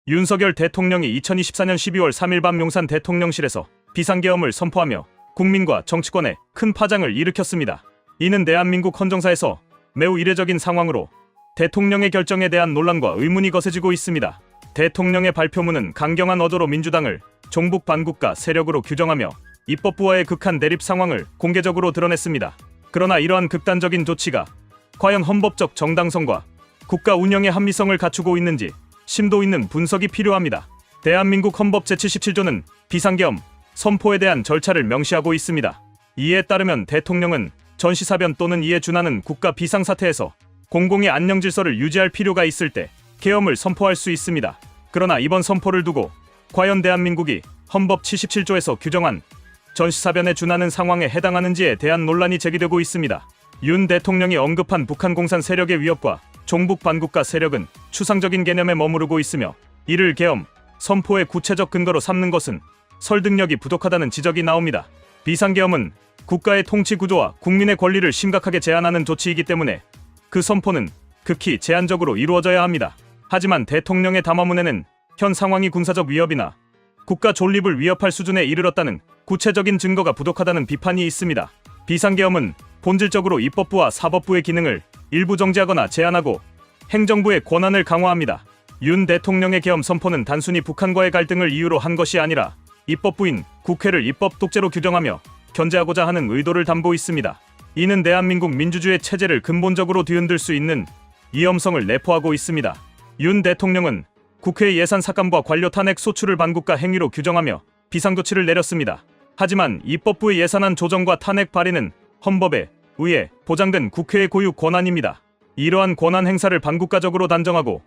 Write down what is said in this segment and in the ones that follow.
윤석열 대통령이 2024년 12월 3일 밤 용산 대통령실에서 비상계엄을 선포하며 국민과 정치권에 큰 파장을 일으켰습니다. 이는 대한민국 헌정사에서 매우 이례적인 상황으로 대통령의 결정에 대한 논란과 의문이 거세지고 있습니다. 대통령의 발표문은 강경한 어조로 민주당을 종북 반국가 세력으로 규정하며 입법부와의 극한 대립 상황을 공개적으로 드러냈습니다. 그러나 이러한 극단적인 조치가 과연 헌법적 정당성과 국가 운영의 합리성을 갖추고 있는지 심도 있는 분석이 필요합니다. 대한민국 헌법 제77조는 비상계엄 선포에 대한 절차를 명시하고 있습니다. 이에 따르면 대통령은 전시사변 또는 이에 준하는 국가 비상사태에서 공공의 안녕 질서를 유지할 필요가 있을 때 계엄을 선포할 수 있습니다. 그러나 이번 선포를 두고 과연 대한민국이 헌법 77조에서 규정한 전시사변에 준하는 상황에 해당하는지에 대한 논란이 제기되고 있습니다. 윤 대통령이 언급한 북한 공산 세력의 위협과 종북 반국가 세력은 추상적인 개념에 머무르고 있으며 이를 계엄 선포의 구체적 근거로 삼는 것은 설득력이 부족하다는 지적이 나옵니다. 비상계엄은 국가의 통치 구조와 국민의 권리를 심각하게 제한하는 조치이기 때문에 그 선포는 극히 제한적으로 이루어져야 합니다. 하지만 대통령의 담화문에는 현 상황이 군사적 위협이나 국가 존립을 위협할 수준에 이르렀다는 구체적인 증거가 부족하다는 비판이 있습니다. 비상계엄은 본질적으로 입법부와 사법부의 기능을 일부 정지하거나 제한하고 행정부의 권한을 강화합니다. 윤 대통령의 계엄 선포는 단순히 북한과의 갈등을 이유로 한 것이 아니라 입법부인 국회를 입법 독재로 규정하며 견제하고자 하는 의도를 담고 있습니다. 이는 대한민국 민주주의 체제를 근본적으로 뒤흔들 수 있는 위험성을 내포하고 있습니다. 윤 대통령은 국회 예산 삭감과 관료 탄핵 소추를 반국가 행위로 규정하며 비상조치를 내렸습니다. 하지만 입법부의 예산안 조정과 탄핵 발의는 헌법에 의해 보장된 국회의 고유 권한입니다. 이러한 권한 행사를 반국가적으로 단정하고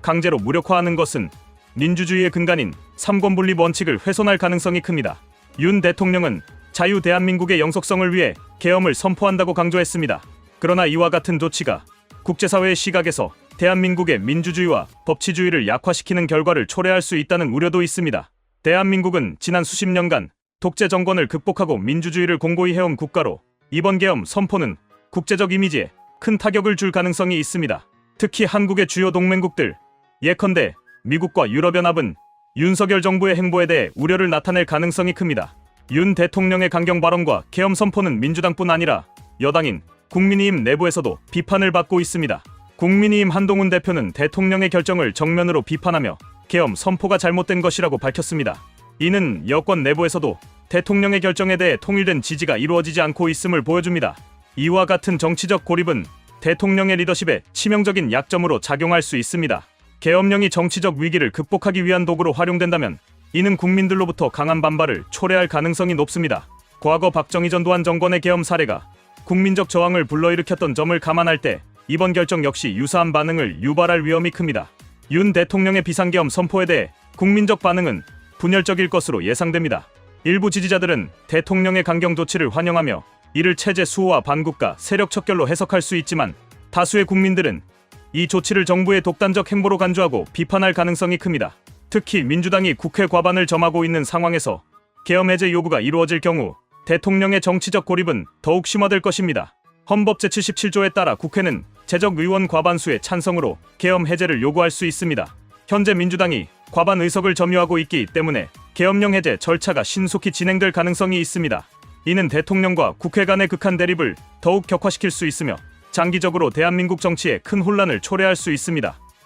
강제로 무력화하는 것은 민주주의의 근간인 삼권분립 원칙을 훼손할 가능성이 큽니다. 윤 대통령은 자유 대한민국의 영속성을 위해 계엄을 선포한다고 강조했습니다. 그러나 이와 같은 조치가 국제사회의 시각에서 대한민국의 민주주의와 법치주의를 약화시키는 결과를 초래할 수 있다는 우려도 있습니다. 대한민국은 지난 수십 년간 독재 정권을 극복하고 민주주의를 공고히 해온 국가로 이번 계엄 선포는 국제적 이미지에 큰 타격을 줄 가능성이 있습니다. 특히 한국의 주요 동맹국들, 예컨대 미국과 유럽연합은 윤석열 정부의 행보에 대해 우려를 나타낼 가능성이 큽니다. 윤 대통령의 강경 발언과 계엄 선포는 민주당뿐 아니라 여당인 국민의힘 내부에서도 비판을 받고 있습니다. 국민의힘 한동훈 대표는 대통령의 결정을 정면으로 비판하며 계엄 선포가 잘못된 것이라고 밝혔습니다. 이는 여권 내부에서도 대통령의 결정에 대해 통일된 지지가 이루어지지 않고 있음을 보여줍니다. 이와 같은 정치적 고립은 대통령의 리더십에 치명적인 약점으로 작용할 수 있습니다. 계엄령이 정치적 위기를 극복하기 위한 도구로 활용된다면 이는 국민들로부터 강한 반발을 초래할 가능성이 높습니다. 과거 박정희 전두환 정권의 계엄 사례가 국민적 저항을 불러일으켰던 점을 감안할 때 이번 결정 역시 유사한 반응을 유발할 위험이 큽니다. 윤 대통령의 비상계엄 선포에 대해 국민적 반응은 분열적일 것으로 예상됩니다. 일부 지지자들은 대통령의 강경 조치를 환영하며 이를 체제 수호와 반국가 세력 척결로 해석할 수 있지만 다수의 국민들은 이 조치를 정부의 독단적 행보로 간주하고 비판할 가능성이 큽니다. 특히 민주당이 국회 과반을 점하고 있는 상황에서 계엄 해제 요구가 이루어질 경우 대통령의 정치적 고립은 더욱 심화될 것입니다. 헌법 제77조에 따라 국회는 재적 의원 과반수의 찬성으로 계엄 해제를 요구할 수 있습니다. 현재 민주당이 과반 의석을 점유하고 있기 때문에 계엄령 해제 절차가 신속히 진행될 가능성이 있습니다. 이는 대통령과 국회 간의 극한 대립을 더욱 격화시킬 수 있으며 장기적으로 대한민국 정치에 큰 혼란을 초래할 수 있습니다.